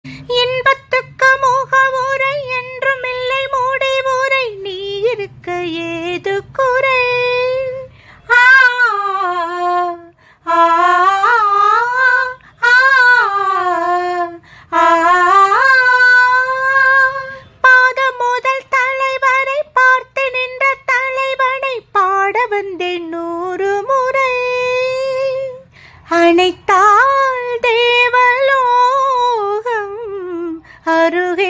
இன்பத்துக்கு முகவுரை என்றும் இல்லை முடிவுரை, நீ இருக்க ஏது குறை? ஆ ஆ ஆ ஆ பாதம் முதல் தலைவரை பார்த்து நின்ற தலைவனை பாட வந்தேன் 100 முறை. அனைத்தாள் தேவலோகம் அருகே